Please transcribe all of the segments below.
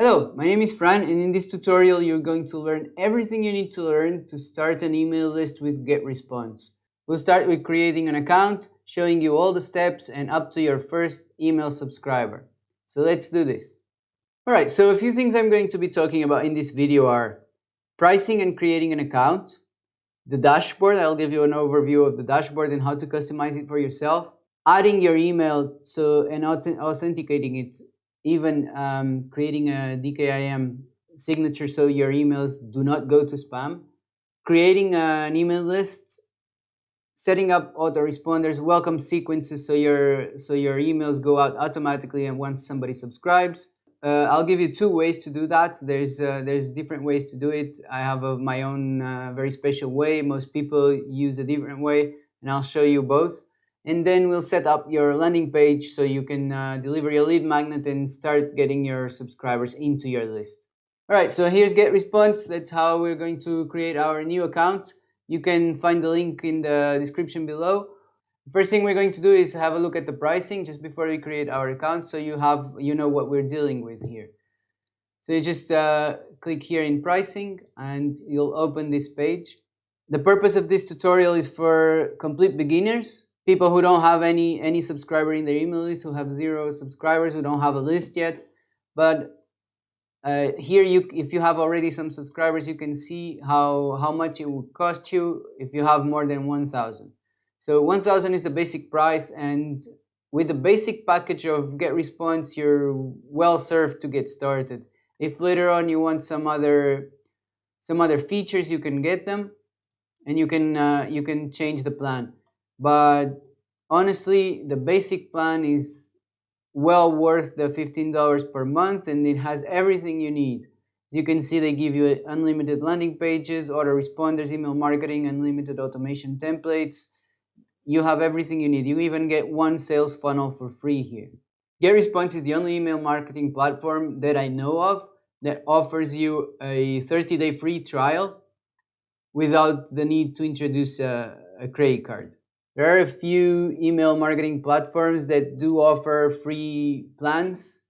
Hello, my name is Fran, and in this tutorial you're going to learn everything you need to learn to start an email list with GetResponse. We'll start with creating an account, showing you all the steps and up to your first email subscriber. So let's do this. Alright, so a few things I'm going to be talking about in this video are pricing and creating an account, the dashboard. I'll give you an overview of the dashboard and how to customize it for yourself, adding your email and authenticating it, even creating a DKIM signature so your emails do not go to spam, creating an email list, setting up autoresponders, welcome sequences so your emails go out automatically and once somebody subscribes. I'll give you two ways to do that. There's different ways to do it. I have my own very special way. Most people use a different way, and I'll show you both. And then we'll set up your landing page so you can deliver your lead magnet and start getting your subscribers into your list. All right, so here's GetResponse. That's how we're going to create our new account. You can find the link in the description below. First thing we're going to do is have a look at the pricing just before we create our account, so you know what we're dealing with here. So you just click here in pricing and you'll open this page. The purpose of this tutorial is for complete beginners, people who don't have any subscriber in their email list, who have 0 subscribers, who don't have a list yet. But here, if you have already some subscribers, you can see how much it would cost you if you have more than 1,000. So 1,000 is the basic price, and with the basic package of GetResponse, you're well served to get started. If later on you want some other features, you can get them, and you can change the plan. But honestly, the basic plan is well worth the $15 per month, and it has everything you need. As you can see, they give you unlimited landing pages, autoresponders, email marketing, unlimited automation templates. You have everything you need. You even get one sales funnel for free here. GetResponse is the only email marketing platform that I know of that offers you a 30-day free trial without the need to introduce a credit card. There are a few email marketing platforms that do offer free plans.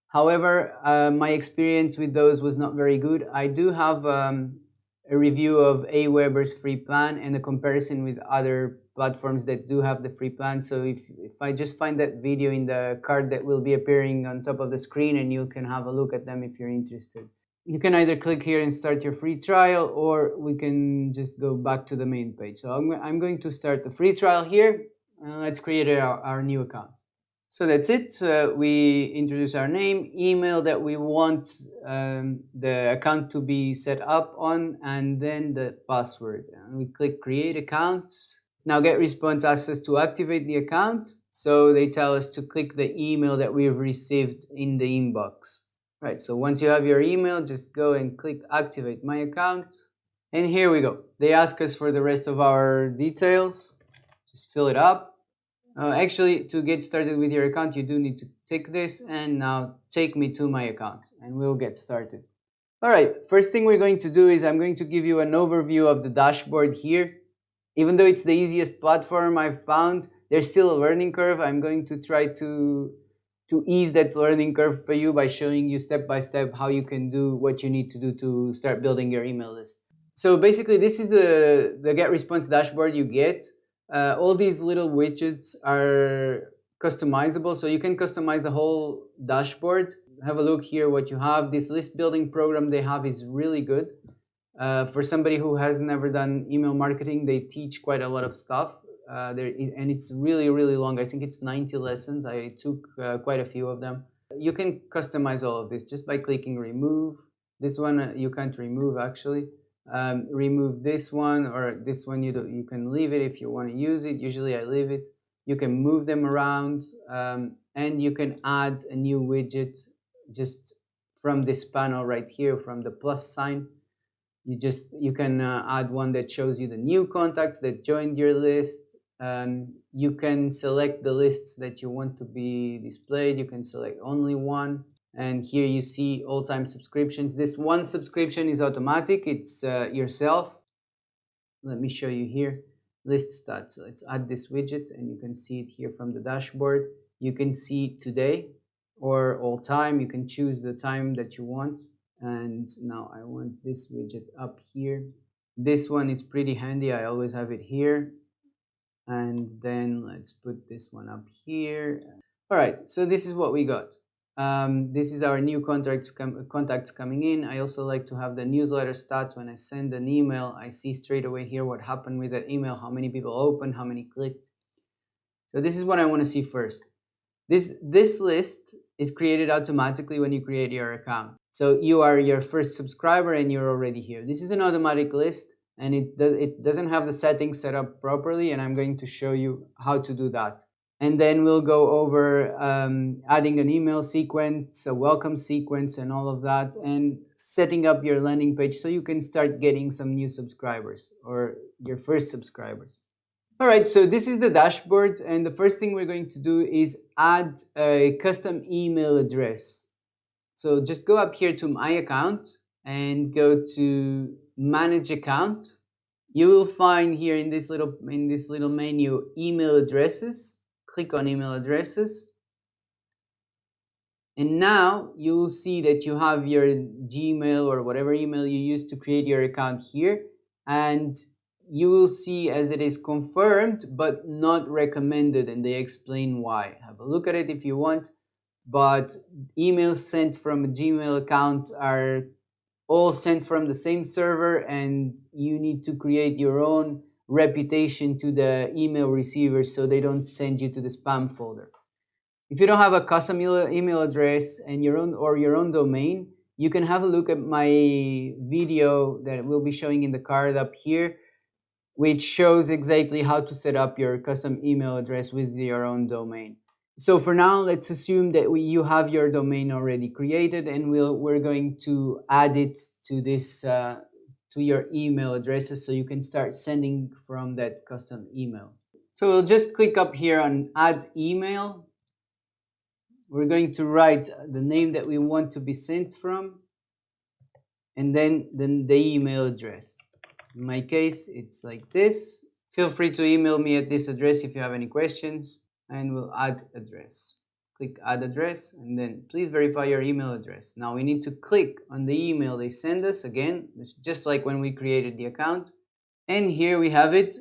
However, my experience with those was not very good. I do have a review of Aweber's free plan and a comparison with other platforms that do have the free plan. So if I just find that video in the card that will be appearing on top of the screen, and you can have a look at them if you're interested. You can either click here and start your free trial, or we can just go back to the main page. So I'm going to start the free trial here. Let's create our new account. So that's it. We introduce our name, email that we want the account to be set up on, and then the password. And we click create account. Now GetResponse asks us to activate the account. So they tell us to click the email that we've received in the inbox. Right, so once you have your email, just go and click activate my account. And here we go. They ask us for the rest of our details. Just fill it up. Actually, to get started with your account, you do need to tick this, and now take me to my account, and we'll get started. All right, first thing we're going to do is I'm going to give you an overview of the dashboard here. Even though it's the easiest platform I've found, there's still a learning curve. I'm going to try to ease that learning curve for you by showing you step by step how you can do what you need to do to start building your email list. So basically, this is the GetResponse dashboard you get. All these little widgets are customizable, so you can customize the whole dashboard. Have a look here what you have. This list building program they have is really good. For somebody who has never done email marketing, they teach quite a lot of stuff. And it's really, really long. I think it's 90 lessons. I took quite a few of them. You can customize all of this just by clicking remove. This one you can't remove actually. Remove this one, or this one you can leave it if you want to use it. Usually I leave it. You can move them around, and you can add a new widget just from this panel right here, from the plus sign. You can add one that shows you the new contacts that joined your list. You can select the lists that you want to be displayed. You can select only one. And here you see all-time subscriptions. This one subscription is automatic. It's yourself. Let me show you here. List stats. So let's add this widget, and you can see it here from the dashboard. You can see today or all time. You can choose the time that you want. And now I want this widget up here. This one is pretty handy. I always have it here. And then let's put this one up here. All right, so this is what we got. This is our new contacts coming in. I also like to have the newsletter stats. When I send an email, I see straight away here what happened with that email, how many people opened, how many clicked. So this is what I want to see first. This list is created automatically when you create your account. So you are your first subscriber and you're already here. This is an automatic list, and it doesn't have the settings set up properly, and I'm going to show you how to do that. And then we'll go over adding an email sequence, a welcome sequence, and all of that, and setting up your landing page so you can start getting some new subscribers or your first subscribers. All right, so this is the dashboard, and the first thing we're going to do is add a custom email address. So just go up here to My Account and go to Manage Account. You will find here in this little menu email addresses. Click on email addresses. And now you will see that you have your Gmail or whatever email you used to create your account here, and you will see as it is confirmed but not recommended, and they explain why. Have a look at it if you want, but emails sent from a Gmail account are all sent from the same server, and you need to create your own reputation to the email receivers so they don't send you to the spam folder. If you don't have a custom email address and your own domain, you can have a look at my video that we'll be showing in the card up here, which shows exactly how to set up your custom email address with your own domain. So for now, let's assume that you have your domain already created, and we're going to add it to this to your email addresses so you can start sending from that custom email. So we'll just click up here on Add Email. We're going to write the name that we want to be sent from, and then the email address. In my case, it's like this. Feel free to email me at this address if you have any questions, and we'll add address. Click Add Address, and then please verify your email address. Now we need to click on the email they send us again, just like when we created the account. And here we have it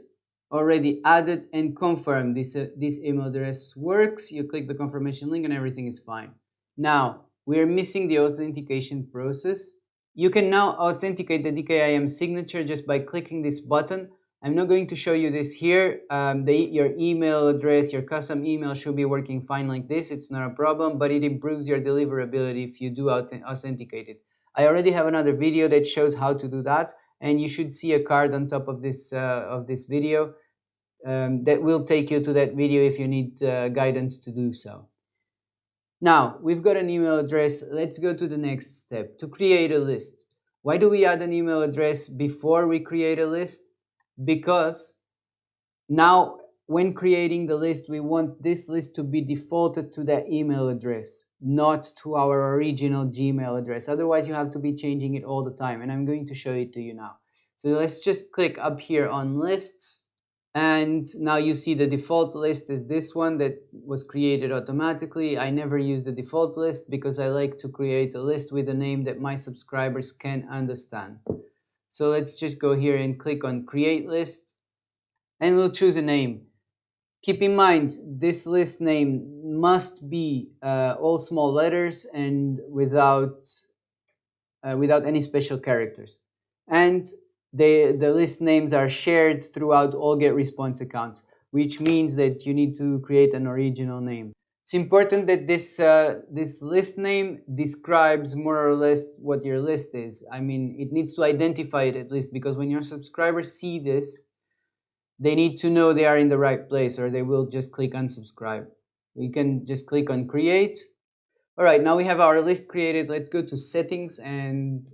already added and confirmed. This email address works. You click the confirmation link and everything is fine. Now we're missing the authentication process. You can now authenticate the DKIM signature just by clicking this button. I'm not going to show you this here. Your email address, your custom email should be working fine like this. It's not a problem, but it improves your deliverability if you do authenticate it. I already have another video that shows how to do that, and you should see a card on top of this video that will take you to that video if you need guidance to do so. Now we've got an email address. Let's go to the next step, to create a list. Why do we add an email address before we create a list? Because now when creating the list, we want this list to be defaulted to that email address, not to our original Gmail address. Otherwise, you have to be changing it all the time, and I'm going to show it to you now. So let's just click up here on lists, and now you see the default list is this one that was created automatically. I never use the default list because I like to create a list with a name that my subscribers can understand. So let's just go here and click on Create List, and we'll choose a name. Keep in mind, this list name must be all small letters and without any special characters. And the list names are shared throughout all GetResponse accounts, which means that you need to create an original name. It's important that this list name describes more or less what your list is. I mean, it needs to identify it at least, because when your subscribers see this, they need to know they are in the right place, or they will just click unsubscribe. We can just click on Create. All right, now we have our list created. Let's go to Settings and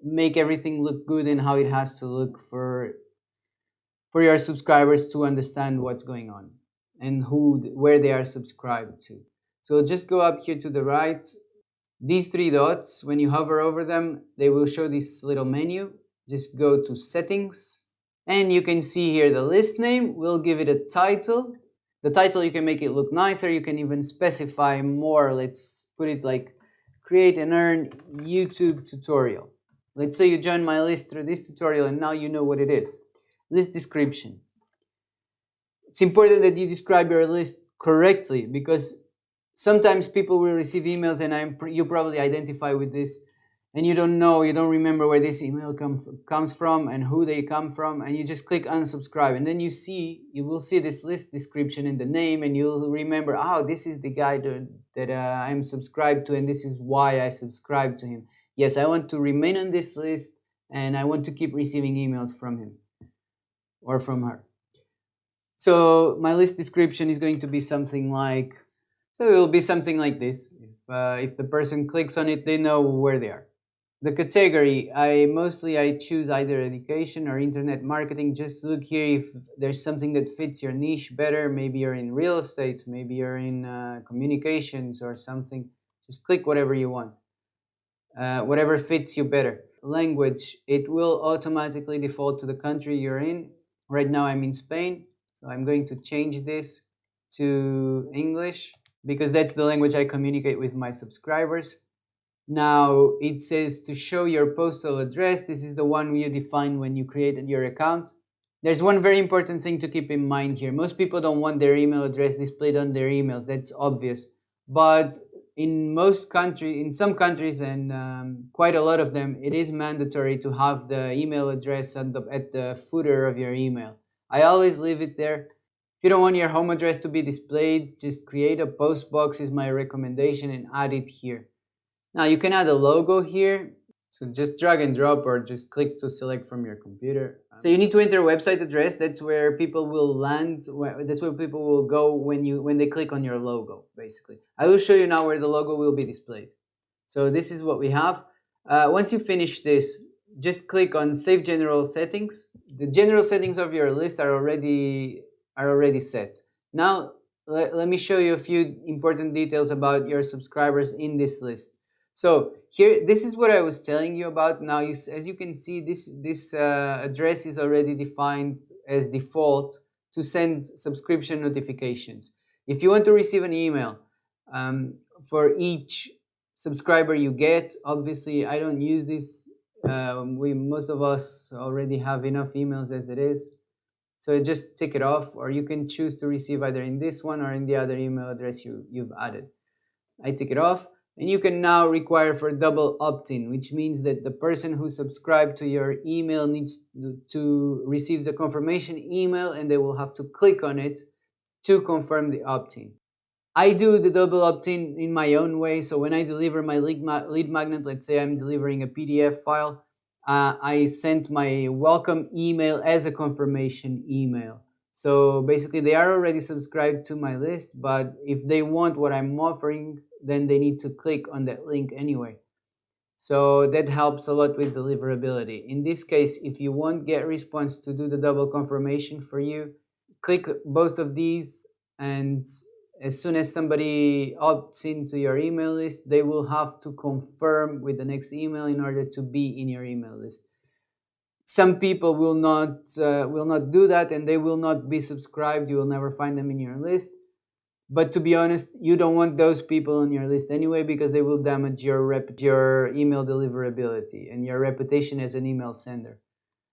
make everything look good and how it has to look for your subscribers to understand what's going on and where they are subscribed to. So just go up here to the right. These three dots, when you hover over them, they will show this little menu. Just go to Settings, and you can see here the list name. We'll give it a title. The title, you can make it look nicer. You can even specify more. Let's put it like create and earn YouTube tutorial. Let's say you join my list through this tutorial and now you know what it is. List description. It's important that you describe your list correctly because sometimes people will receive emails and you probably identify with this and you don't know, you don't remember where this email comes from and who they come from, and you just click unsubscribe, and then you will see this list description in the name, and you'll remember, oh, this is the guy that I'm subscribed to, and this is why I subscribed to him. Yes, I want to remain on this list and I want to keep receiving emails from him or from her. So my list description is going to be something like, so it will be something like this. If the person clicks on it, they know where they are. The category, I choose either education or internet marketing. Just look here if there's something that fits your niche better. Maybe you're in real estate, maybe you're in communications or something. Just click whatever you want, whatever fits you better. Language, it will automatically default to the country you're in. Right now I'm in Spain, so I'm going to change this to English because that's the language I communicate with my subscribers. Now it says to show your postal address. This is the one you defined when you created your account. There's one very important thing to keep in mind here. Most people don't want their email address displayed on their emails. That's obvious. But in some countries, and quite a lot of them, it is mandatory to have the email address at the footer of your email. I always leave it there. If you don't want your home address to be displayed, just create a post box is my recommendation and add it here. Now you can add a logo here. So just drag and drop or just click to select from your computer. So you need to enter a website address. That's where people will land. That's where people will go when they click on your logo, basically. I will show you now where the logo will be displayed. So this is what we have. Once you finish this, just click on Save General Settings. The general settings of your list are already set. Now let me show you a few important details about your subscribers in this list. So here, this is what I was telling you about. Now, as you can see, this address is already defined as default to send subscription notifications. If you want to receive an email for each subscriber you get, obviously I don't use this. Most of us already have enough emails as it is. So just take it off, or you can choose to receive either in this one or in the other email address you've added. I take it off. And you can now require for double opt-in, which means that the person who subscribed to your email needs to receive the confirmation email, and they will have to click on it to confirm the opt-in. I do the double opt-in in my own way. So when I deliver my lead magnet, let's say I'm delivering a PDF file, I sent my welcome email as a confirmation email. So basically they are already subscribed to my list, but if they want what I'm offering, then they need to click on that link anyway. So that helps a lot with deliverability. In this case, if you want GetResponse to do the double confirmation for you, click both of these, and as soon as somebody opts into your email list, they will have to confirm with the next email in order to be in your email list. Some people will not do that, and they will not be subscribed. You will never find them in your list. But to be honest, you don't want those people on your list anyway, because they will damage your email deliverability and your reputation as an email sender.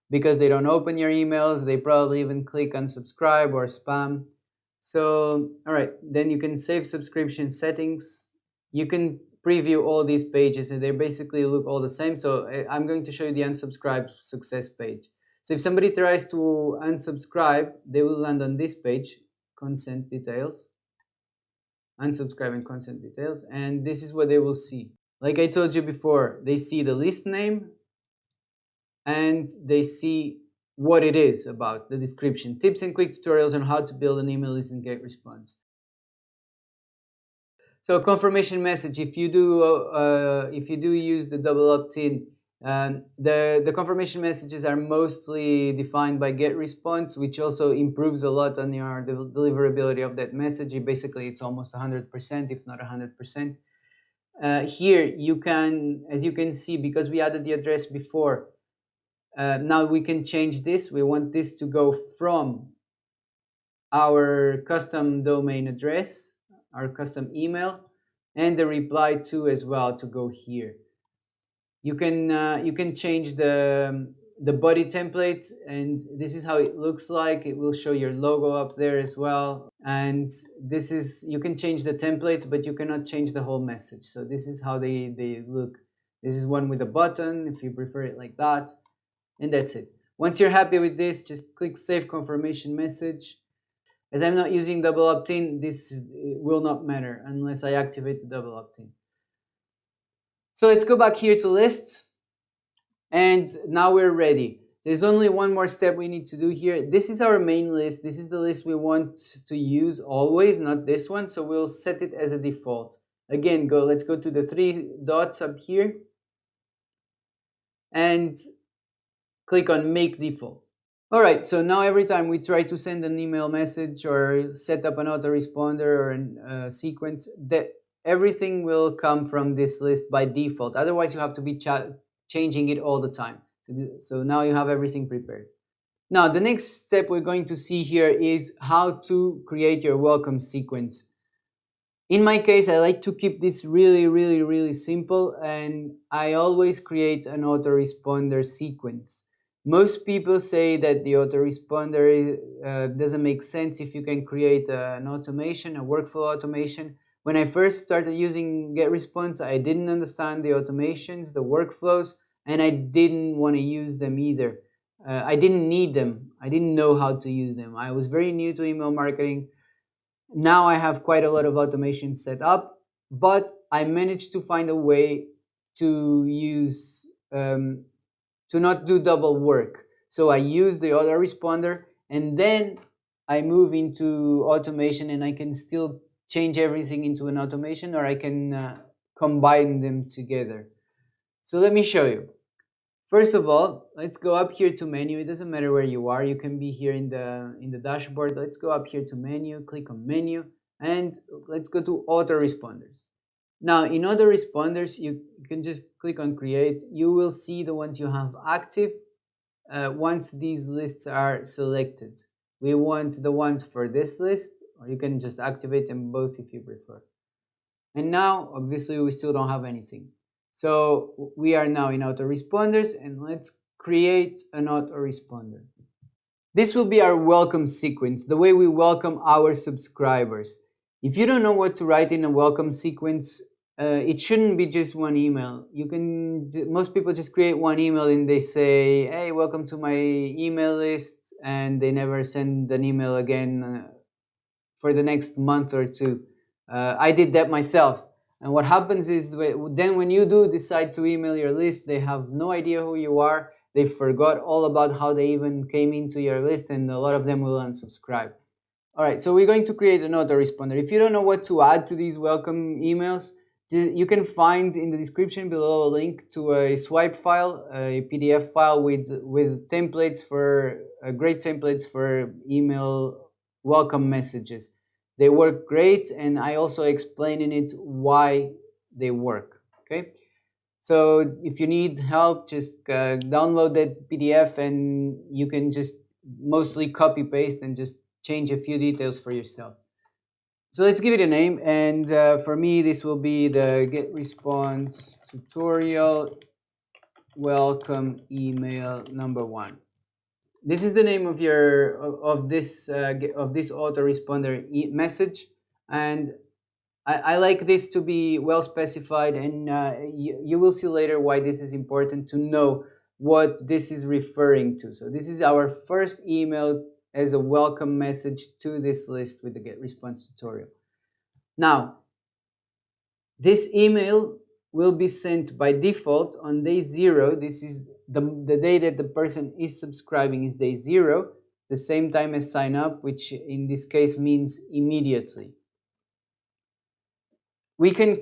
Because they don't open your emails, they probably even click unsubscribe or spam. So, all right, then you can save subscription settings. You can preview all these pages, and they basically look all the same. So I'm going to show you the unsubscribe success page. So if somebody tries to unsubscribe, they will land on this page, consent details. Unsubscribe and consent details, and this is what they will see. Like I told you before, they see the list name and they see what it is about, the description, tips and quick tutorials on how to build an email list and GetResponse. So confirmation message, if you do use the double opt-in, the confirmation messages are mostly defined by GetResponse, which also improves a lot on your deliverability of that message. Basically, it's almost 100%, if not 100%. Here, as you can see, because we added the address before, now we can change this. We want this to go from our custom domain address, our custom email, and the reply to as well to go here. You can change the body template, and this is how it looks like. It will show your logo up there as well, and this is, you can change the template, but you cannot change the whole message. So this is how they look. This is one with a button if you prefer it like that, and that's it. Once you're happy with this, just click save confirmation message. As I'm not using double opt-in, this will not matter unless I activate the double opt-in. So let's go back here to lists, and now we're ready. There's only one more step we need to do here. This is our main list. This is the list we want to use always, not this one. So we'll set it as a default. Again, let's go to the three dots up here and click on make default. All right, so now every time we try to send an email message or set up an autoresponder or a sequence, that everything will come from this list by default. Otherwise, you have to be changing it all the time. So now you have everything prepared. Now, the next step we're going to see here is how to create your welcome sequence. In my case, I like to keep this really simple, and I always create an autoresponder sequence. Most people say that the autoresponder doesn't make sense if you can create an automation, a workflow automation. When I first started using GetResponse, I didn't understand the automations, the workflows, and I didn't want to use them either. I didn't need them. I didn't know how to use them. I was very new to email marketing. Now I have quite a lot of automation set up, but I managed to find a way to use to not do double work. So I use the autoresponder, and then I move into automation, and I can still change everything into an automation, or I can combine them together. So let me show you. First of all, let's go up here to menu. It doesn't matter where you are. You can be here in the dashboard. Let's go up here to menu, click on menu, and let's go to autoresponders. Now, in autoresponders, you can just click on create. You will see the ones you have active once these lists are selected. We want the ones for this list, or you can just activate them both if you prefer. And now, obviously, we still don't have anything. So we are now in autoresponders, and let's create an autoresponder. This will be our welcome sequence, the way we welcome our subscribers. If you don't know what to write in a welcome sequence, it shouldn't be just one email. Most people just create one email and they say, hey, welcome to my email list, and they never send an email again for the next month or two. I did that myself. And what happens is then when you do decide to email your list, they have no idea who you are. They forgot all about how they even came into your list, and a lot of them will unsubscribe. All right, so we're going to create an autoresponder. If you don't know what to add to these welcome emails, you can find in the description below a link to a swipe file, a PDF file with templates for great templates for email welcome messages. They work great, and I also explain in it why they work. Okay, so if you need help, just download that PDF, and you can just mostly copy paste and just change a few details for yourself. So let's give it a name, and for me this will be the GetResponse tutorial welcome email number 1. This is the name of this autoresponder message, and I like this to be well specified, and you will see later why this is important to know what this is referring to. So this is our first email as a welcome message to this list with the GetResponse tutorial. Now, this email will be sent by default on day 0. This is the day that the person is subscribing is day 0, the same time as sign up, which in this case means immediately. We can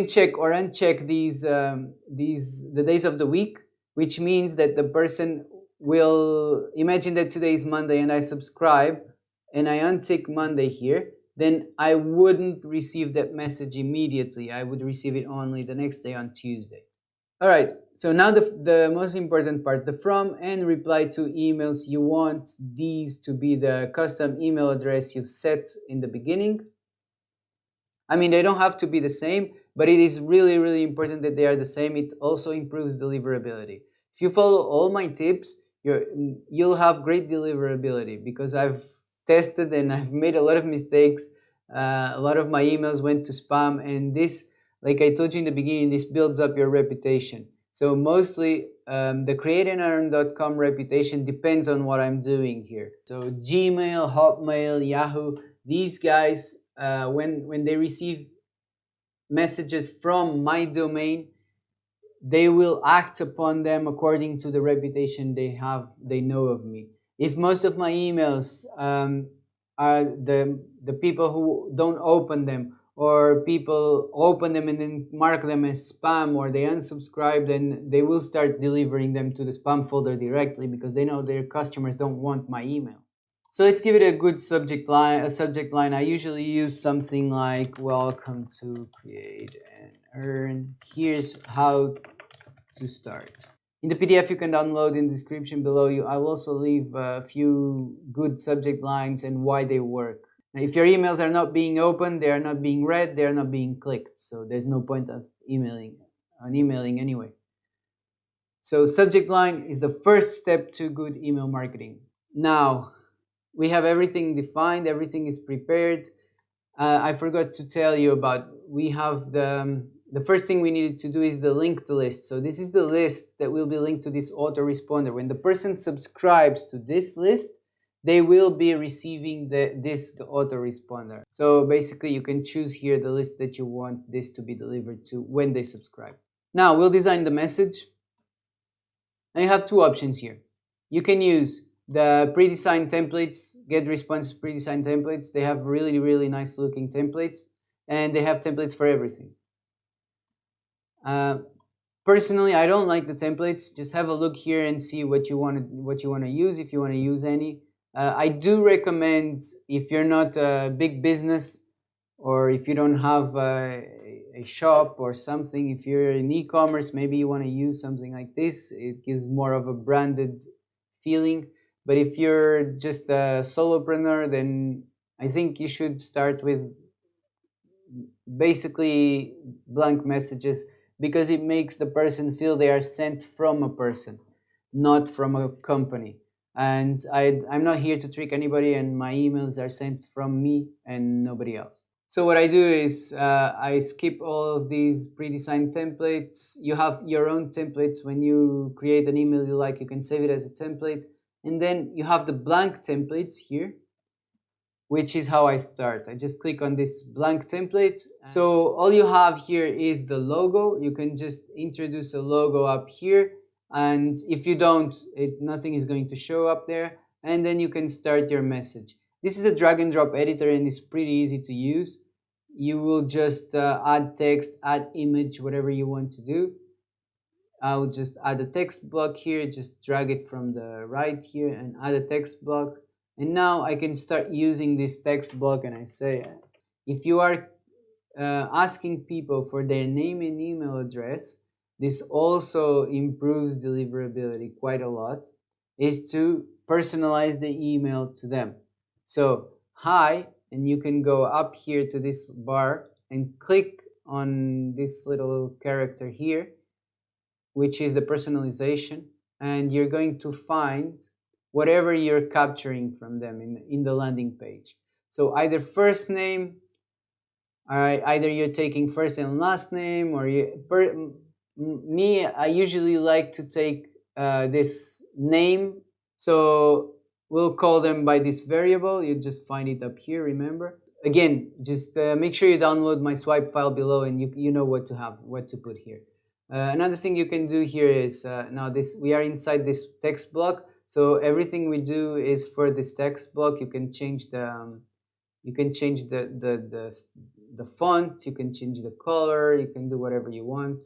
check or uncheck the days of the week, which means that the person will imagine that today is Monday and I subscribe and I untick Monday here, then I wouldn't receive that message immediately. I would receive it only the next day on Tuesday. All right, so now the most important part, the from and reply to emails. You want these to be the custom email address you've set in the beginning. I mean, they don't have to be the same, but it is really, really important that they are the same. It also improves deliverability. If you follow all my tips, you'll have great deliverability, because I've tested and I've made a lot of mistakes. A lot of my emails went to spam, and this, like I told you in the beginning, this builds up your reputation. So mostly the createandearn.com reputation depends on what I'm doing here. So Gmail, Hotmail, Yahoo, these guys, when they receive messages from my domain, they will act upon them according to the reputation they know of me. If most of my emails are the people who don't open them, or people open them and then mark them as spam, or they unsubscribe, then they will start delivering them to the spam folder directly, because they know their customers don't want my email. So let's give it a good subject line. A subject line, I usually use something like "Welcome to Create and Earn. Here's how to start." In the PDF you can download in the description below. I'll also leave a few good subject lines and why they work. Now, if your emails are not being opened, they are not being read, they are not being clicked. So there's no point of emailing anyway. So subject line is the first step to good email marketing. Now, we have everything defined, everything is prepared. I forgot to tell you about, we have the first thing we needed to do is the linked list. So this is the list that will be linked to this autoresponder. When the person subscribes to this list, they will be receiving this autoresponder. So basically you can choose here the list that you want this to be delivered to when they subscribe. Now we'll design the message. Now you have two options here. You can use the pre-designed templates, GetResponse pre-designed templates. They have really, really nice looking templates, and they have templates for everything. Personally, I don't like the templates. Just have a look here and see what you want to use, if you want to use any. I do recommend, if you're not a big business, or if you don't have a shop or something, if you're in e-commerce, maybe you want to use something like this. It gives more of a branded feeling. But if you're just a solopreneur, then I think you should start with basically blank messages, because it makes the person feel they are sent from a person, not from a company. And I'm not here to trick anybody, and my emails are sent from me and nobody else. So what I do is I skip all of these pre-designed templates. You have your own templates. When you create an email you like, you can save it as a template. And then you have the blank templates here, which is how I start. I just click on this blank template. So all you have here is the logo. You can just introduce a logo up here. And if you don't, nothing is going to show up there. And then you can start your message. This is a drag and drop editor, and it's pretty easy to use. You will just add text, add image, whatever you want to do. I'll just add a text block here, just drag it from the right here and add a text block. And now I can start using this text block, and I say, if you are asking people for their name and email address, this also improves deliverability quite a lot, is to personalize the email to them. So, hi, and you can go up here to this bar and click on this little character here, which is the personalization, and you're going to find whatever you're capturing from them in the landing page. So either first name, either you're taking first and last name, or me, I usually like to take this name. So we'll call them by this variable. You just find it up here, remember? Again, just make sure you download my swipe file below, and you know what to put here. Another thing you can do here is now we are inside this text block, so everything we do is for this text block. You can change the the font, you can change the color, you can do whatever you want.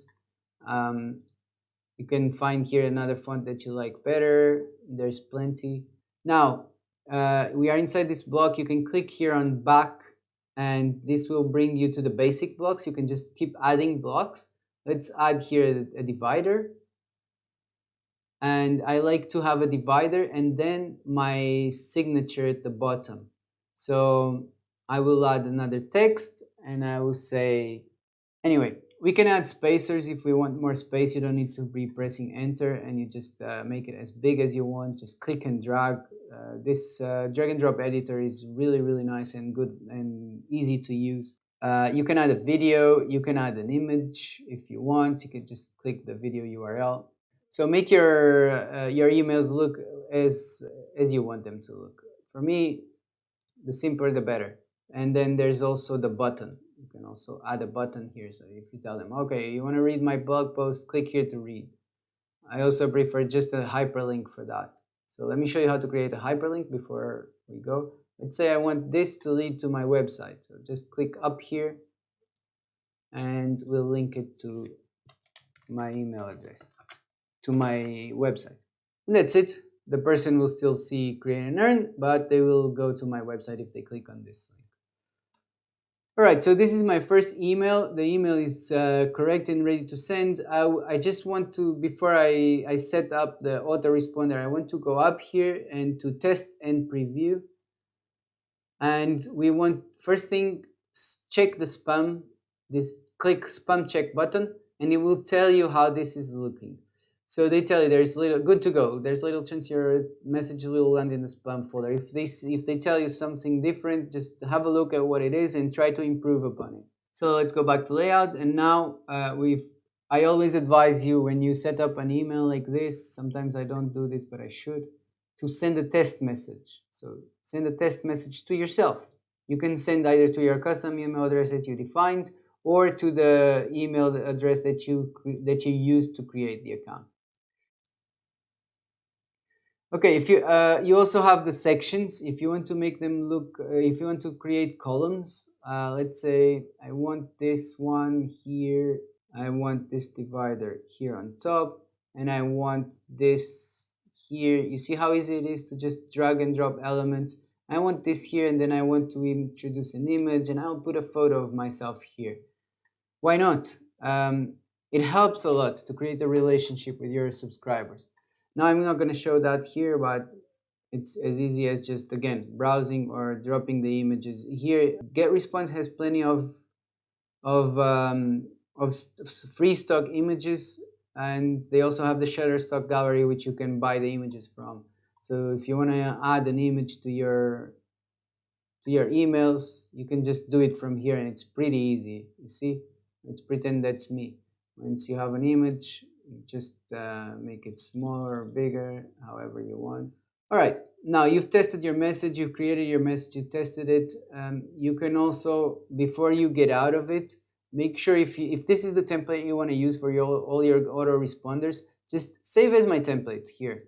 You can find here another font that you like better. There's plenty. Now we are inside this block. You can click here on back, and this will bring you to the basic blocks. You can just keep adding blocks. Let's add here a divider, and I like to have a divider and then my signature at the bottom. So I will add another text, and I will say, anyway, we can add spacers if we want more space. You don't need to be pressing enter, and you just make it as big as you want. Just click and drag. This drag and drop editor is really, really nice and good and easy to use. You can add a video, you can add an image if you want. You can just click the video URL. So make your emails look as you want them to look. For me, the simpler the better. And then there's also the button. You can also add a button here. So if you tell them, okay, you want to read my blog post, click here to read. I also prefer just a hyperlink for that. So let me show you how to create a hyperlink before we go. Let's say I want this to lead to my website. So just click up here and we'll link it to my email address, to my website. And that's it. The person will still see create and earn, but they will go to my website if they click on this link. All right, so this is my first email. The email is correct and ready to send. I just want to, before I set up the autoresponder, I want to go up here and to test and preview. And we want, first thing, check the spam, click spam check button, and it will tell you how this is looking. So they tell you there's little, good to go. There's little chance your message will land in the spam folder. If they tell you something different, just have a look at what it is and try to improve upon it. So let's go back to layout, and now I always advise you when you set up an email like this. Sometimes I don't do this, but I should, to send a test message. So send a test message to yourself. You can send either to your custom email address that you defined, or to the email address that you used to create the account. Okay, if you also have the sections. If you want to make them look, if you want to create columns, let's say I want this one here, I want this divider here on top, and I want this here. You see how easy it is to just drag and drop elements. I want this here, and then I want to introduce an image, and I'll put a photo of myself here. Why not? It helps a lot to create a relationship with your subscribers. Now I'm not going to show that here, but it's as easy as just, again, browsing or dropping the images. Here, GetResponse has plenty of free stock images, and they also have the Shutterstock gallery, which you can buy the images from. So if you want to add an image to your emails, you can just do it from here, and it's pretty easy. You see, let's pretend that's me. Once you have an image, you just make it smaller or bigger, however you want. All right, now you've tested your message, you've created your message, you tested it. You can also, before you get out of it, make sure if this is the template you want to use for all your autoresponders, just save as my template here.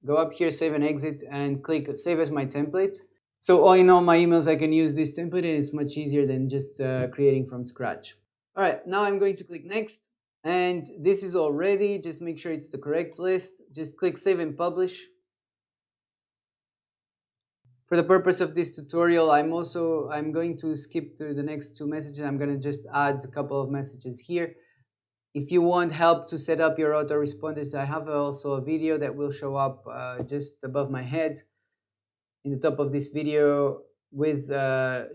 Go up here, save and exit, and click save as my template. So all in all my emails, I can use this template, and it's much easier than just creating from scratch. All right, now I'm going to click next. And this is all ready. Just make sure it's the correct list. Just click save and publish. For the purpose of this tutorial, I'm going to skip through the next two messages. I'm going to just add a couple of messages here. If you want help to set up your autoresponders, I have also a video that will show up just above my head in the top of this video with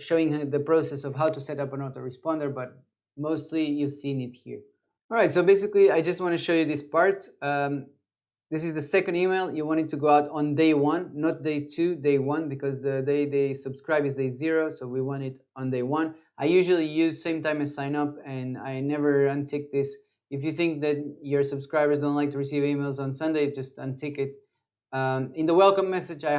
showing the process of how to set up an autoresponder, but mostly you've seen it here. All right, so basically I just want to show you this part. This is the second email. You want it to go out on day one, not day two, day one, because the day they subscribe is day 0, so we want it on day 1. I usually use same time as sign up, and I never untick this. If you think that your subscribers don't like to receive emails on Sunday, just untick it. In the welcome message, I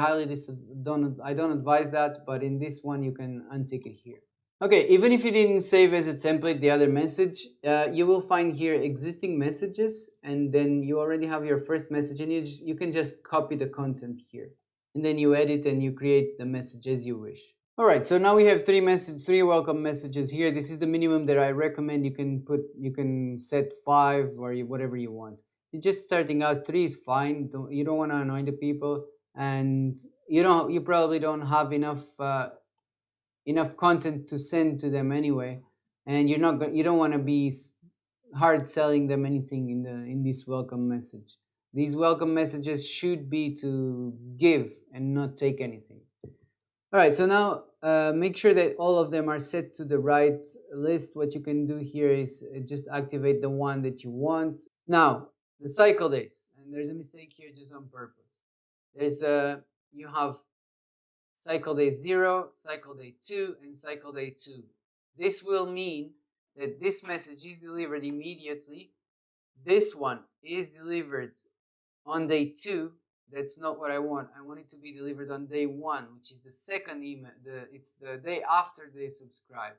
don't advise that, but in this one you can untick it here. Okay, even if you didn't save as a template the other message, you will find here existing messages, and then you already have your first message, and you can just copy the content here. And then you edit and you create the message as you wish. All right, so now we have three welcome messages here. This is the minimum that I recommend. You can set 5 or whatever you want. You're just starting out, 3 is fine. You don't want to annoy the people, and you probably don't have enough content to send to them anyway, and you don't want to be hard selling them anything in this welcome message. These welcome messages should be to give and not take anything. All right, so now make sure that all of them are set to the right list. What you can do here is just activate the one that you want. Now, the cycle days, and there's a mistake here just on purpose. You have cycle day 0, cycle day 2, and cycle day 2. This will mean that this message is delivered immediately. This one is delivered on day 2. That's not what I want. I want it to be delivered on day 1, which is the second email. It's the day after they subscribe.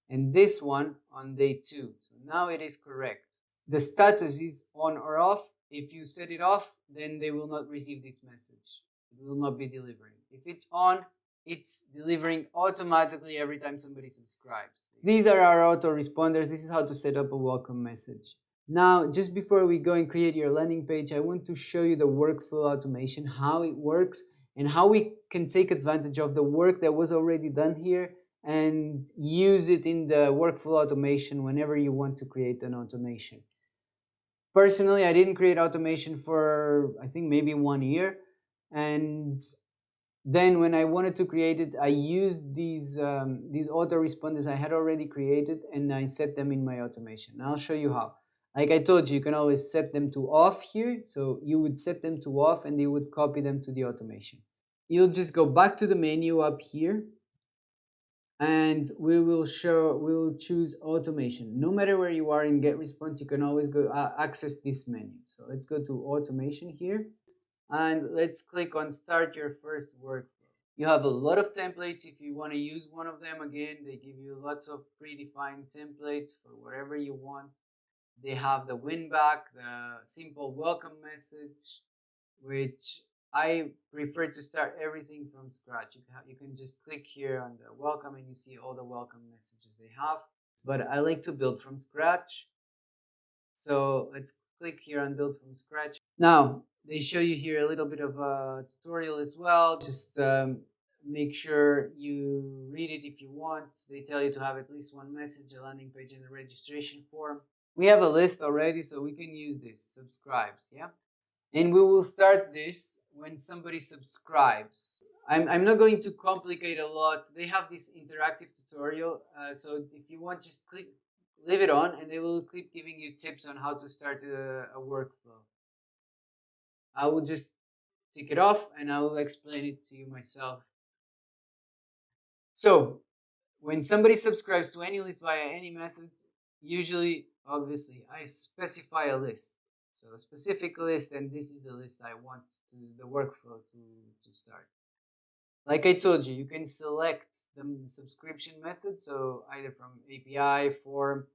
And this one on day 2. So now it is correct. The status is on or off. If you set it off, then they will not receive this message. It will not be delivering. If it's on, it's delivering automatically every time somebody subscribes. These are our autoresponders. This is how to set up a welcome message. Now, just before we go and create your landing page, I want to show you the workflow automation, how it works, and how we can take advantage of the work that was already done here and use it in the workflow automation whenever you want to create an automation. Personally, I didn't create automation for, I think, maybe 1 year. And then when I wanted to create it, I used these autoresponders I had already created, and I set them in my automation. And I'll show you how. Like I told you, you can always set them to off here. So you would set them to off and you would copy them to the automation. You'll just go back to the menu up here, and we'll choose automation. No matter where you are in GetResponse, you can always go access this menu. So let's go to automation here, and let's click on start your first workflow. You have a lot of templates. If you want to use one of them, again, they give you lots of predefined templates for whatever you want. They have the win back, the simple welcome message, which I prefer to start everything from scratch. You can just click here on the welcome and you see all the welcome messages they have. But I like to build from scratch. So let's click here on build from scratch. Now, they show you here a little bit of a tutorial as well. Just make sure you read it if you want. They tell you to have at least one message, a landing page, and a registration form. We have a list already, so we can use this, subscribes, yeah? And we will start this when somebody subscribes. I'm not going to complicate a lot. They have this interactive tutorial, so if you want, just leave it on, and they will keep giving you tips on how to start a workflow. I will just take it off, and I will explain it to you myself. So, when somebody subscribes to any list via any method, usually, obviously, I specify a list. So a specific list, and this is the list I want the workflow to start. Like I told you, you can select the subscription method, so either from API, form.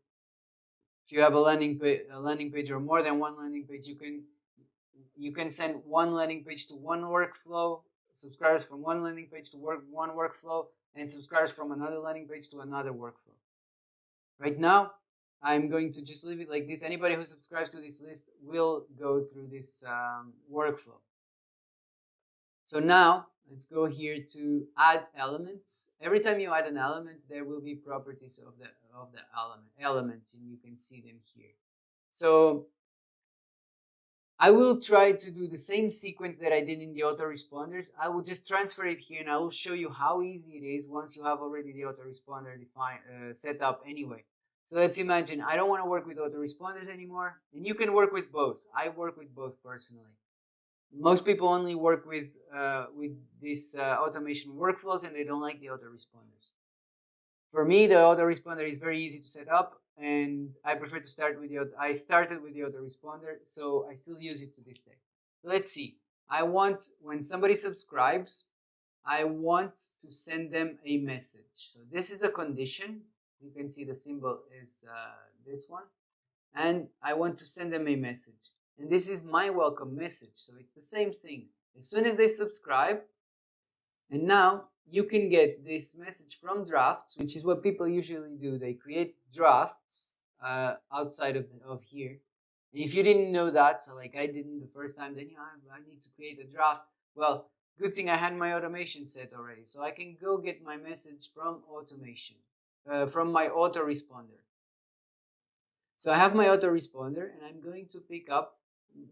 If you have a landing page or more than one landing page, you can send one landing page to one workflow, subscribers from one landing page to one workflow, and subscribers from another landing page to another workflow. Right now, I'm going to just leave it like this. Anybody who subscribes to this list will go through this workflow. So now, let's go here to add elements. Every time you add an element, there will be properties of the element, and you can see them here. So I will try to do the same sequence that I did in the autoresponders. I will just transfer it here, and I will show you how easy it is once you have already the autoresponder set up anyway. So let's imagine I don't want to work with autoresponders anymore, and you can work with both. I work with both personally. Most people only work with these automation workflows, and they don't like the autoresponders. For me, the autoresponder is very easy to set up, and I prefer to start with I started with the autoresponder, so I still use it to this day. Let's see. I want, when somebody subscribes, I want to send them a message. So this is a condition. You can see the symbol is this one. And I want to send them a message. And this is my welcome message. So it's the same thing. As soon as they subscribe, and now you can get this message from drafts, which is what people usually do. They create drafts outside of here. And if you didn't know that, so like I didn't the first time, then I need to create a draft. Well, good thing I had my automation set already. So I can go get my message from automation, from my autoresponder. So I have my autoresponder, and I'm going to pick up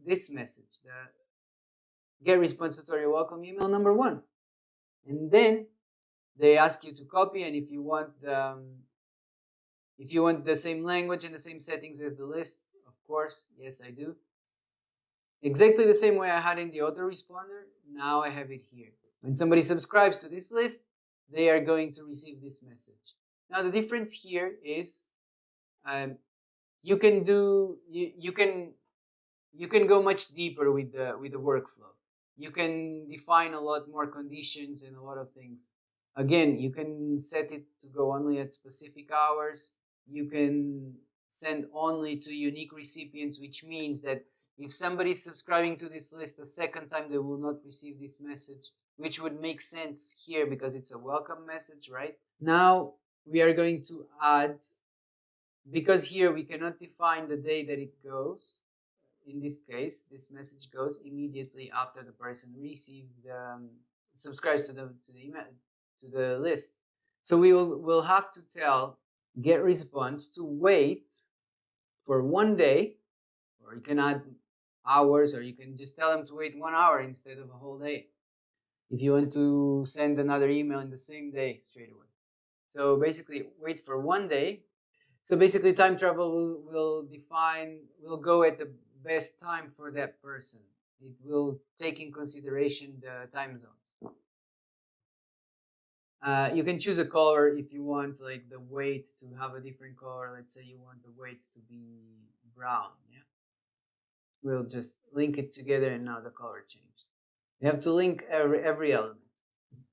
this message, the GetResponse tutorial welcome email number 1. And then They ask you to copy, and if you want the same language and the same settings as the list, of course, yes, I do. Exactly the same way I had in the autoresponder, now I have it here. When somebody subscribes to this list, they are going to receive this message. Now the difference here is you can go much deeper with the workflow. You can define a lot more conditions and a lot of things. Again, you can set it to go only at specific hours. You can send only to unique recipients, which means that if somebody is subscribing to this list a second time, they will not receive this message, which would make sense here because it's a welcome message, right? Now we are going to add, because here we cannot define the day that it goes. In this case, this message goes immediately after the person receives subscribes to the email, to the list. So we'll have to tell GetResponse to wait for 1 day, or you can add hours, or you can just tell them to wait 1 hour instead of a whole day if you want to send another email in the same day straight away. So basically, wait for 1 day. So basically, time travel will go at the best time for that person. It will take in consideration the time zones. You can choose a color if you want, like the weight to have a different color. Let's say you want the weight to be brown. Yeah, we'll just link it together, and now the color changed. You have to link every element.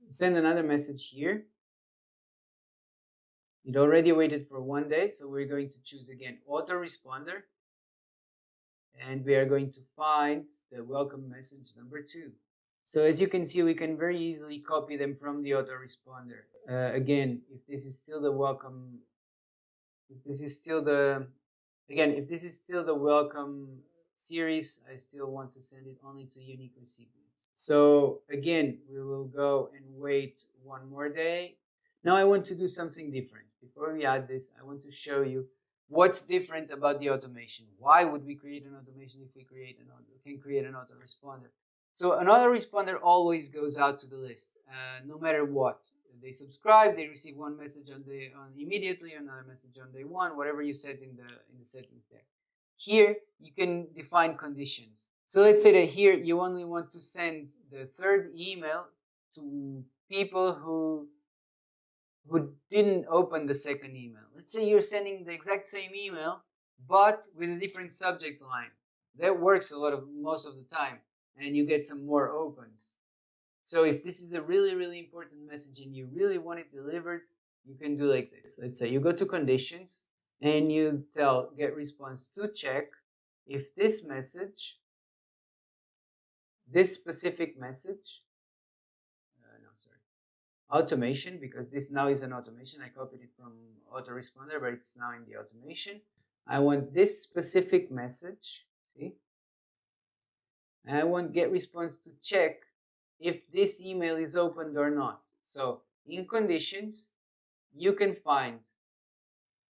Send another message here. It already waited for 1 day, so we're going to choose again autoresponder. And we are going to find the welcome message number 2. So as you can see, we can very easily copy them from the autoresponder. Again, if this is still the welcome, if this is still the welcome series, I still want to send it only to unique recipients. So again, we will go and wait 1 more day. Now I want to do something different. Before we add this, I want to show you what's different about the automation. Why would we create an automation if we can create an autoresponder? So an autoresponder always goes out to the list, no matter what. They subscribe, they receive 1 message immediately, another message on day 1, whatever you set in the settings there. Here you can define conditions. So let's say that here you only want to send the 3rd email to people who didn't open the 2nd email. Let's say you're sending the exact same email, but with a different subject line. That works most of the time, and you get some more opens. So if this is a really, really important message and you really want it delivered, you can do like this. Let's say you go to conditions and you tell GetResponse to check if this specific message, automation, because this now is an automation. I copied it from autoresponder, but it's now in the automation. I want this specific message, see? And I want GetResponse to check if this email is opened or not. So in conditions, you can find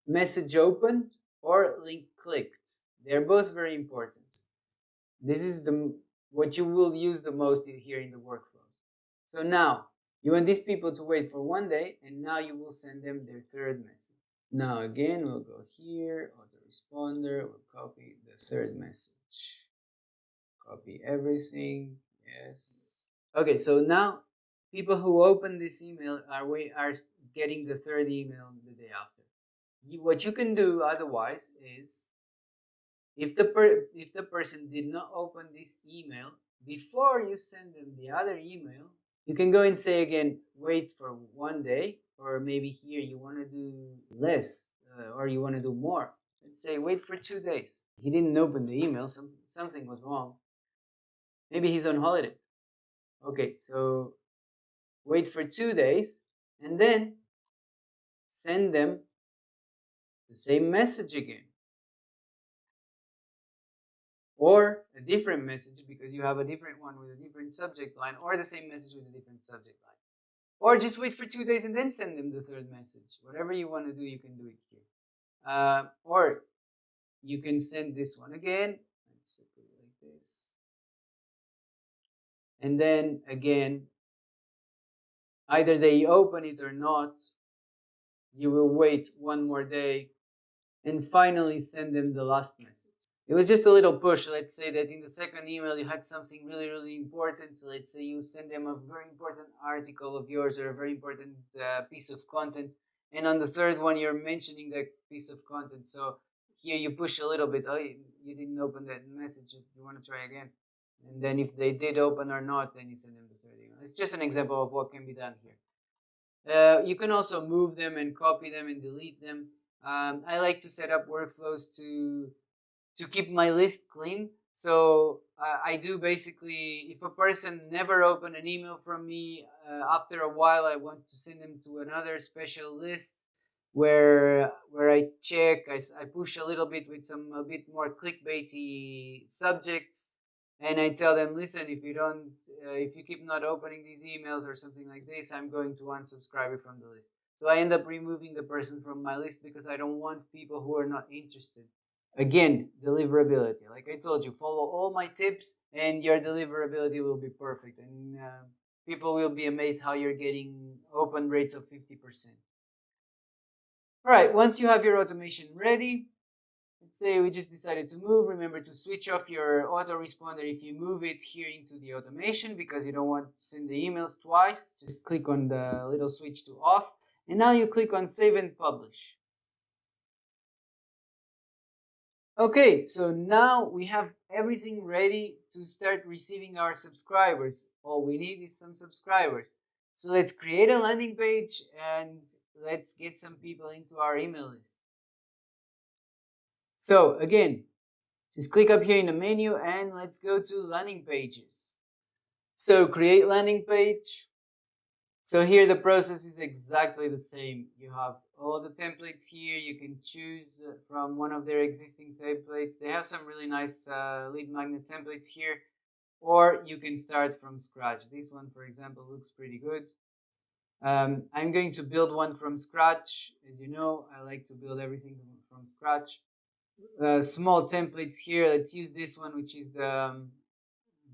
message opened or link clicked. They're both very important. This is what you will use the most here in the workflow. So now you want these people to wait for 1 day, and now you will send them their 3rd message. Now again, we'll go here, autoresponder, we'll copy the 3rd message. Copy everything, yes. Okay, so now people who open this email are getting the 3rd email the day after. What you can do otherwise is, if the person did not open this email before you send them the other email, you can go and say again, wait for 1 day, or maybe here you want to do less, or you want to do more. Let's say wait for 2 days. He didn't open the email, something was wrong. Maybe he's on holiday. Okay, so wait for 2 days and then send them the same message again. Or a different message because you have a different one with a different subject line, or the same message with a different subject line. Or just wait for 2 days and then send them the 3rd message. Whatever you want to do, you can do it here. Or you can send this one again. Let's put it like this. And then again, Either they open it or not. You will wait one more day and finally send them the last message. It was just a little push. Let's say that in the second email you had something really, really important. Let's say you send them a very important article of yours or a very important piece of content. And on the third one, you're mentioning that piece of content. So here you push a little bit. Oh, you didn't open that message. You want to try again. And then if they did open or not, then you send them the third email. It's just an example of what can be done here. You can also move them and copy them and delete them. I like to set up workflows to keep my list clean. So I do basically, if a person never opened an email from me, after a while I want to send them to another special list where I check, I push a little bit with a bit more clickbaity subjects, and I tell them, listen, if you don't, if you keep not opening these emails or something like this, I'm going to unsubscribe you from the list. So I end up removing the person from my list because I don't want people who are not interested. Again, deliverability. Like I told you, follow all my tips and your deliverability will be perfect. And people will be amazed how you're getting open rates of 50%. All right, once you have your automation ready, let's say we just decided to move. Remember to switch off your autoresponder if you move it here into the automation because you don't want to send the emails twice. Just click on the little switch to off. And now you click on save and publish. Okay, so now we have everything ready to start receiving our subscribers. All we need is some subscribers. So let's create a landing page and let's get some people into our email list. So again, just click up here in the menu and let's go to landing pages. So create landing page. So here the process is exactly the same. You have all the templates here. You can choose from one of their existing templates. They have some really nice lead magnet templates here, or you can start from scratch. This one, for example, looks pretty good. I'm going to build one from scratch. As you know, I like to build everything from scratch. Small templates here. Let's use this one, which is the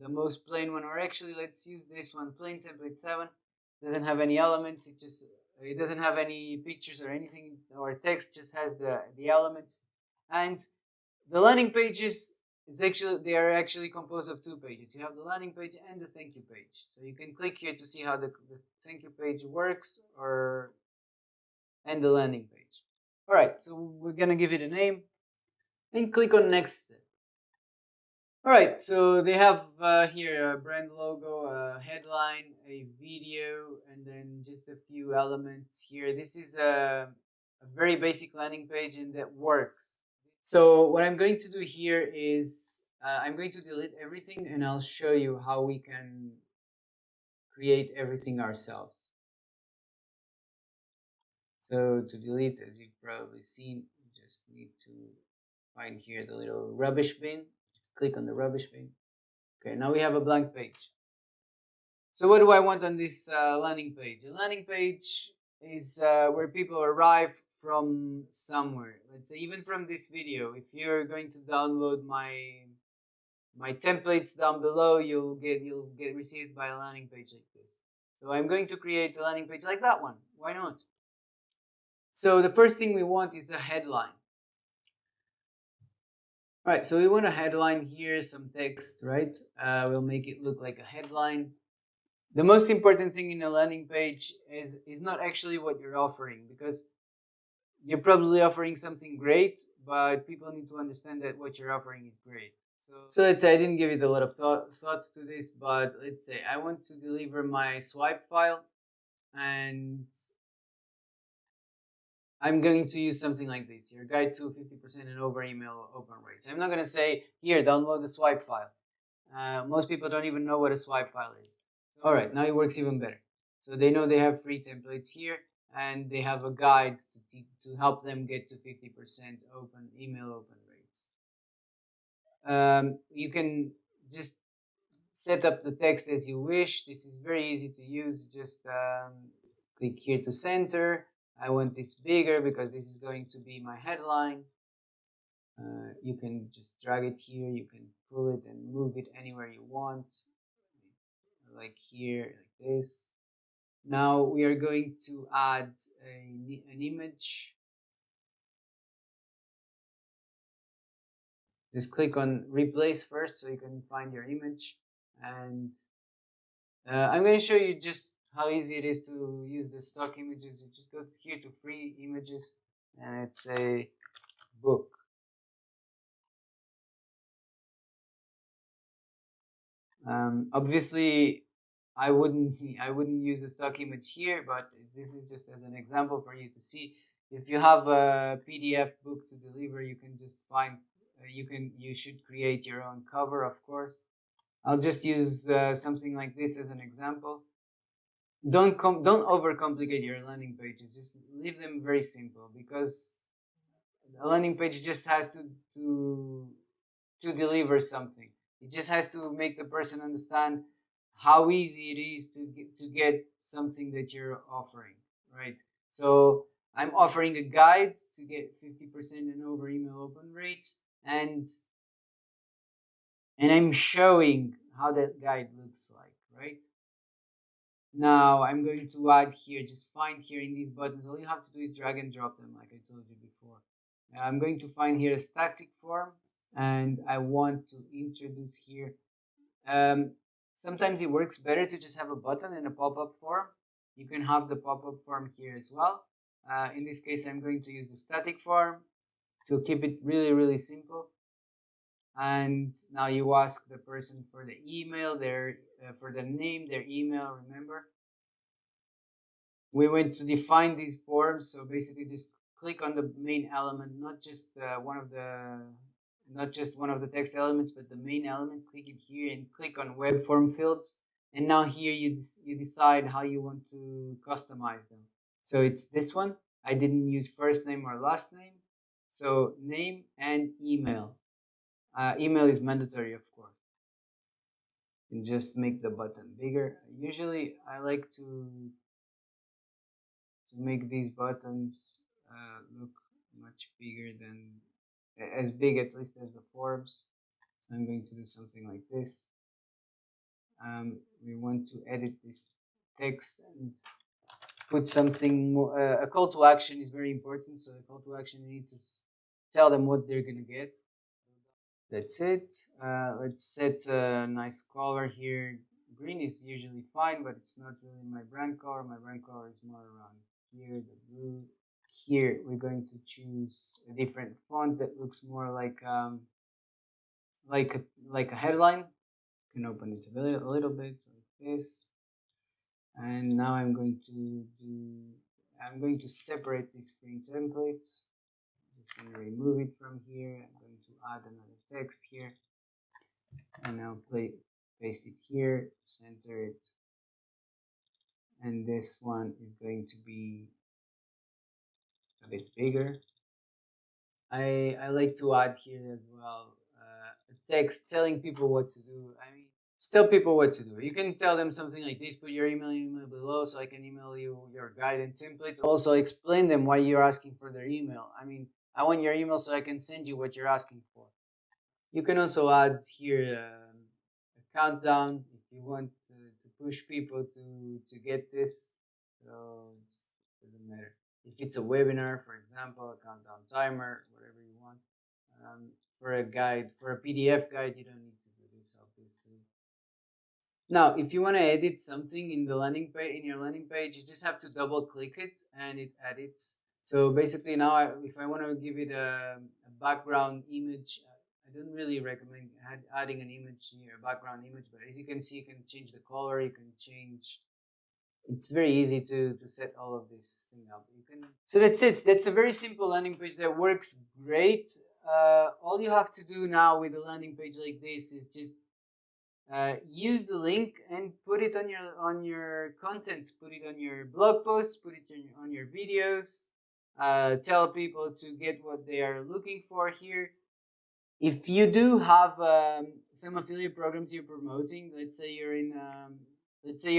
most plain one, or actually let's use this one, plain template 7. Doesn't have any elements, it doesn't have any pictures or anything or text, just has the elements. And the landing pages, they are actually composed of 2 pages. You have the landing page and the thank you page. So you can click here to see how the thank you page works and the landing page. All right, so we're gonna give it a name and click on next step. All right, so they have here a brand logo, a headline, a video, and then just a few elements here. This is a very basic landing page and that works. So what I'm going to do here is I'm going to delete everything and I'll show you how we can create everything ourselves. So to delete, as you've probably seen, you just need to find here the little rubbish bin. Click on the rubbish bin. Okay, now we have a blank page. So what do I want on this landing page? The landing page is where people arrive from somewhere. Let's say even from this video. If you're going to download my templates down below, you'll get received by a landing page like this. So I'm going to create a landing page like that one. Why not? So the first thing we want is a headline. Right, so we want a headline here, some text, right? We'll make it look like a headline. The most important thing in a landing page is not actually what you're offering, because you're probably offering something great, but people need to understand that what you're offering is great. So let's say I didn't give it a lot of thought to this, but let's say I want to deliver my swipe file, and I'm going to use something like this, your guide to 50% and over email open rates. I'm not going to say, here, download the swipe file. Most people don't even know what a swipe file is. All right, now it works even better. So they know they have free templates here, and they have a guide to help them get to 50% email open rates. You can just set up the text as you wish. This is very easy to use. Just click here to center. I want this bigger because this is going to be my headline. You can just drag it here. You can pull it and move it anywhere you want, like here, like this. Now we are going to add an image. Just click on replace first so you can find your image. And I'm going to show you just how easy it is to use the stock images. You just go here to free images, and it's a book. Obviously, I wouldn't use a stock image here, but this is just as an example for you to see. If you have a PDF book to deliver, you can just find you should create your own cover, of course. I'll just use something like this as an example. Don't overcomplicate your landing pages. Just leave them very simple, because a landing page just has to deliver something. It just has to make the person understand how easy it is to get something that you're offering, right? So I'm offering a guide to get 50% and over email open rates, and I'm showing how that guide looks like, right? Now I'm going to add here, just find here in these buttons, all you have to do is drag and drop them like I told you before. Now I'm going to find here a static form, and I want to introduce here. Sometimes it works better to just have a button and a pop-up form. You can have the pop-up form here as well. In this case, I'm going to use the static form to keep it really, really simple. And now you ask the person for the email, for the name, their email, remember? We went to define these forms, so basically just click on the main element, not just one of the text elements, but the main element. Click it here and click on web form fields, and now here you decide how you want to customize them. So it's this one. I didn't use first name or last name, so name and email. Email is mandatory, of course. And just make the button bigger. Usually I like to make these buttons look much bigger than, as big at least as the forms. So I'm going to do something like this. We want to edit this text and put something more. A call to action is very important. So a call to action, you need to tell them what they're gonna get. That's it. Let's set a nice color here. Green is usually fine, but it's not really my brand color. My brand color is more around here, the blue. Here we're going to choose a different font that looks more like a headline. You can open it a little bit like this. And now I'm going to separate these screen templates. I'm just going to remove it from here. I'm going to add another text here, and now paste it here, center it, and this one is going to be a bit bigger. I like to add here as well a text telling people what to do. I mean, just tell people what to do. You can tell them something like this: put your email below so I can email you your guide and templates. Also explain them why you're asking for their email. I mean, I want your email so I can send you what you're asking for. You can also add here a countdown if you want to push people to get this. So it just doesn't matter. If it's a webinar, for example, a countdown timer, whatever you want. For a guide, for a PDF guide, you don't need to do this, obviously. Now, if you want to edit something in the landing page, in your landing page, you just have to double click it and it edits. So basically now, if I want to give it a background image, I don't really recommend adding an image here, a background image, but as you can see, you can change the color, you can change. It's very easy to set all of this thing up. So that's it. That's a very simple landing page that works great. All you have to do now with a landing page like this is just use the link and put it on your content, put it on your blog posts, put it on your videos. Tell people to get what they are looking for here. If you do have some affiliate programs you're promoting, let's say let's say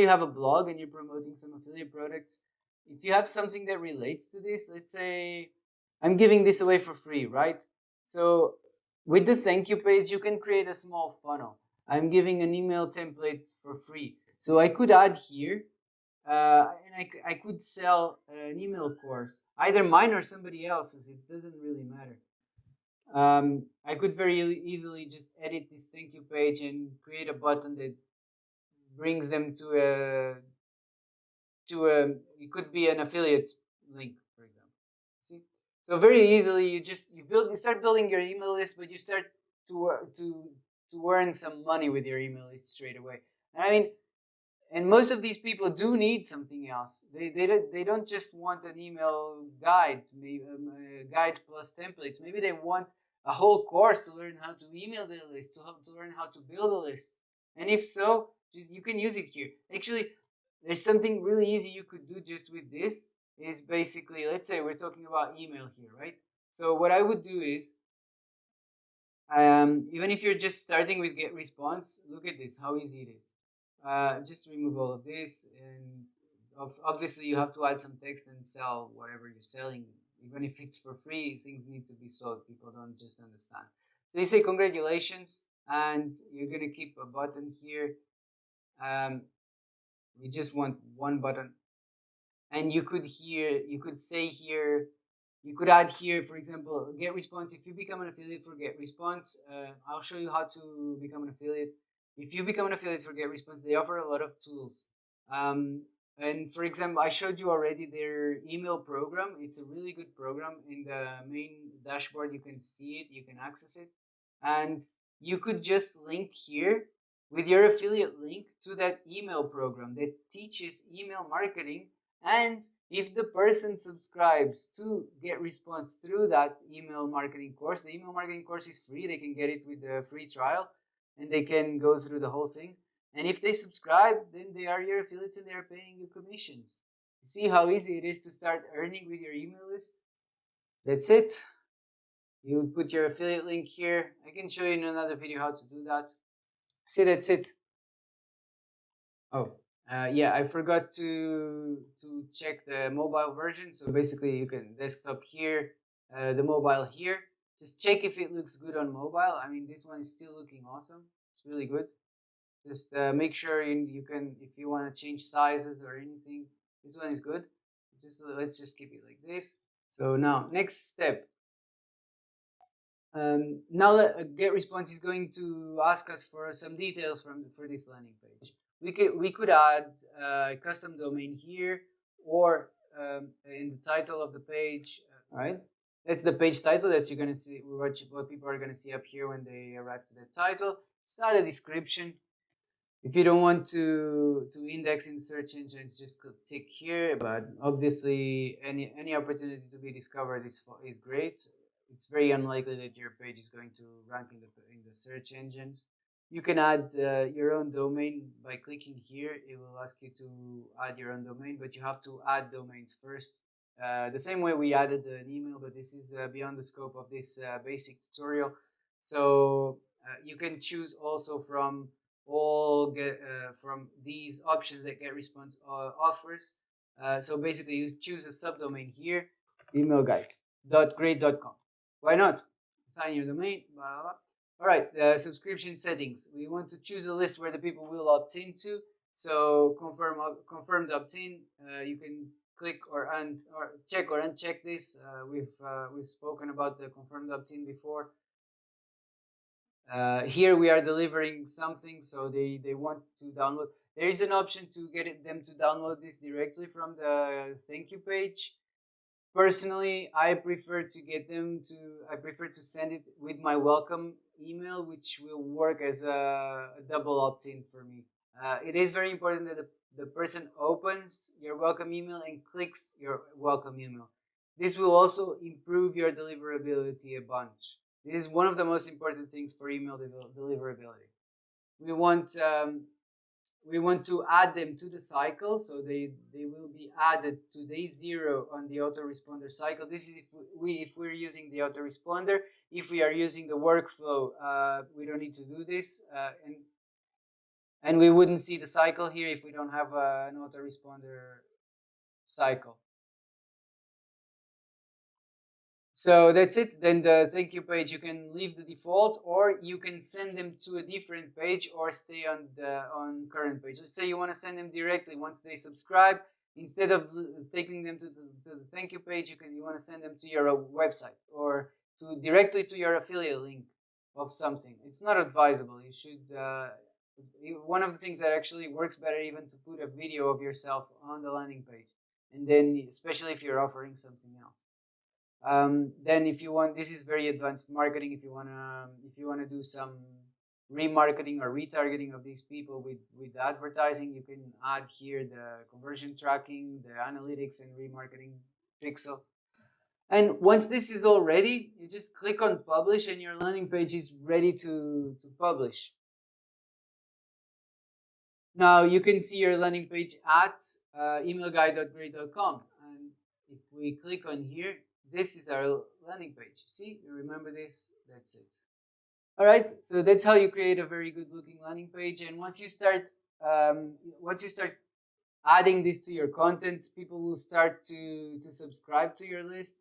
you have a blog and you're promoting some affiliate products. If you have something that relates to this, let's say I'm giving this away for free, right? So with the thank you page, you can create a small funnel. I'm giving an email template for free. So I could add here, and I could sell an email course, either mine or somebody else's. It doesn't really matter. I could very easily just edit this thank you page and create a button that brings them to a it could be an affiliate link, for example. See, so very easily you start building your email list, but you start to earn some money with your email list straight away. And I mean, and most of these people do need something else. They don't just want an email guide, maybe a guide plus templates. Maybe they want a whole course to learn how to email the list, to learn how to build a list. And if so, you can use it here. Actually, there's something really easy you could do just with this. Is basically, let's say we're talking about email here, right? So what I would do is, even if you're just starting with GetResponse, look at this, how easy it is. Just remove all of this, and obviously you have to add some text and sell whatever you're selling. Even if it's for free, things need to be sold. People don't just understand. So you say congratulations, and you're gonna keep a button here. We just want one button, and you could say here, you could add here, for example, GetResponse. If you become an affiliate for GetResponse, I'll show you how to become an affiliate. If you become an affiliate for GetResponse, they offer a lot of tools. And for example, I showed you already their email program. It's a really good program. In the main dashboard, you can see it, you can access it. And you could just link here with your affiliate link to that email program that teaches email marketing. And if the person subscribes to GetResponse through that email marketing course, the email marketing course is free. They can get it with a free trial, and they can go through the whole thing. And if they subscribe, then they are your affiliates and they're paying you commissions. You see how easy it is to start earning with your email list? That's it. You put your affiliate link here. I can show you in another video how to do that. See, that's it. Oh, yeah, I forgot to check the mobile version. So basically, you can desktop here, the mobile here. Just check if it looks good on mobile. I mean, this one is still looking awesome. It's really good. Just make sure you can, if you want to change sizes or anything, this one is good. Let's just keep it like this. So now, next step. Now GetResponse is going to ask us for some details for this landing page. We could add a custom domain here, or in the title of the page. All right, that's the page title. That's you're gonna see what people are gonna see up here when they arrive to the title. Start a description. If you don't want to index in search engines, just tick here. But obviously, any opportunity to be discovered is great. It's very unlikely that your page is going to rank in the search engines. You can add your own domain by clicking here. It will ask you to add your own domain, but you have to add domains first. The same way we added an email, but this is beyond the scope of this basic tutorial. So you can choose also from from these options that GetResponse offers. So basically, you choose a subdomain here, emailguide.great.com. Why not? Assign your domain, blah, blah, blah. All right, subscription settings. We want to choose a list where the people will opt into. So confirmed opt-in. You can click or check or uncheck this. We've spoken about the confirmed opt-in before. Here we are delivering something, so they want to download. There is an option to get them to download this directly from the thank you page. Personally, I prefer to send it with my welcome email, which will work as a double opt-in for me. It is very important that the person opens your welcome email and clicks your welcome email. This will also improve your deliverability a bunch. This is one of the most important things for email deliverability. We want to add them to the cycle, so they will be added to day 0 on the autoresponder cycle. This is if we're using the autoresponder. If we are using the workflow, we don't need to do this, and we wouldn't see the cycle here if we don't have an autoresponder cycle. So that's it. Then the thank you page, you can leave the default, or you can send them to a different page, or stay on the current page. Let's say you want to send them directly once they subscribe. Instead of taking them to the thank you page, you want to send them to your website, or to directly to your affiliate link of something. It's not advisable. You should. One of the things that actually works better, even to put a video of yourself on the landing page, and then especially if you're offering something else. Then if you want, this is very advanced marketing. If you wanna do some remarketing or retargeting of these people with advertising, you can add here the conversion tracking, the analytics, and remarketing pixel. And once this is all ready, you just click on publish, and your landing page is ready to publish. Now you can see your landing page at emailguy.great.com, and if we click on here, this is our landing page. See, you remember this? That's it. All right, so that's how you create a very good looking landing page. And once you start adding this to your content, people will start to subscribe to your list.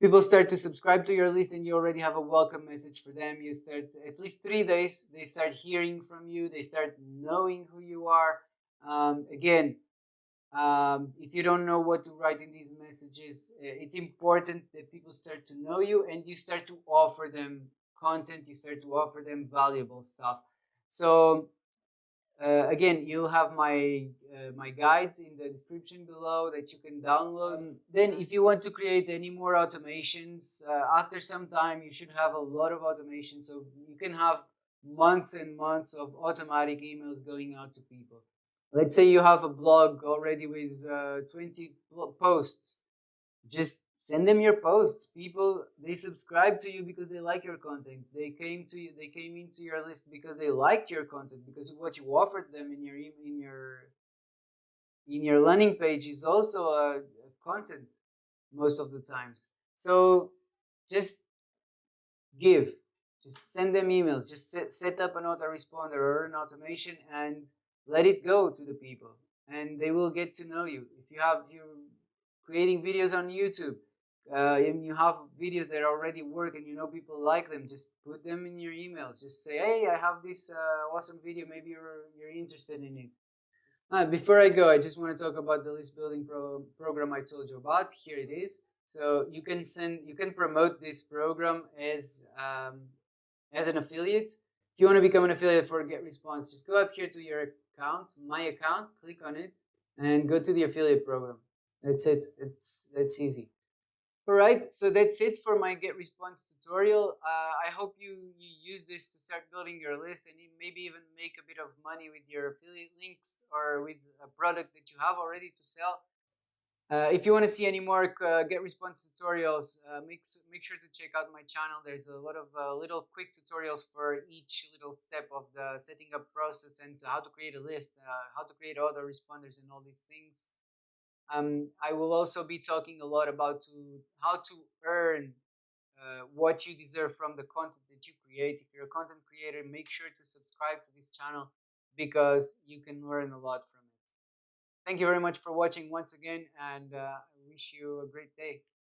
People start to subscribe to your list, and you already have a welcome message for them. You start, at least 3 days, they start hearing from you, they start knowing who you are. Again, if you don't know what to write in these messages, it's important that people start to know you, and you start to offer them content, you start to offer them valuable stuff. So again, you'll have my guides in the description below that you can download. Then if you want to create any more automations, after some time you should have a lot of automation, so you can have months and months of automatic emails going out to people. Let's say you have a blog already with 20 posts. Just send them your posts. People, they subscribe to you because they like your content. They came into your list because they liked your content, because of what you offered them in your landing page is also a content most of the times. So just give. Just send them emails. Just set up an autoresponder or an automation, and let it go to the people, and they will get to know you. If you're creating videos on YouTube, and you have videos that already work, and you know people like them, just put them in your emails. Just say, hey, I have this awesome video. Maybe you're interested in it. Before I go, I just want to talk about the list building program I told you about. Here it is. So you can promote this program as an affiliate. If you want to become an affiliate for GetResponse, just go up here to your account, my account, click on it, and go to the affiliate program. That's it. That's easy. All right, so that's it for my GetResponse tutorial. I hope you use this to start building your list, and maybe even make a bit of money with your affiliate links or with a product that you have already to sell. If you want to see any more GetResponse tutorials, make sure to check out my channel. There's a lot of little quick tutorials for each little step of the setting up process, and how to create a list, how to create autoresponders, and all these things. I will also be talking a lot about how to earn what you deserve from the content that you create. If you're a content creator, make sure to subscribe to this channel, because you can learn a lot from it. Thank you very much for watching once again, and I wish you a great day.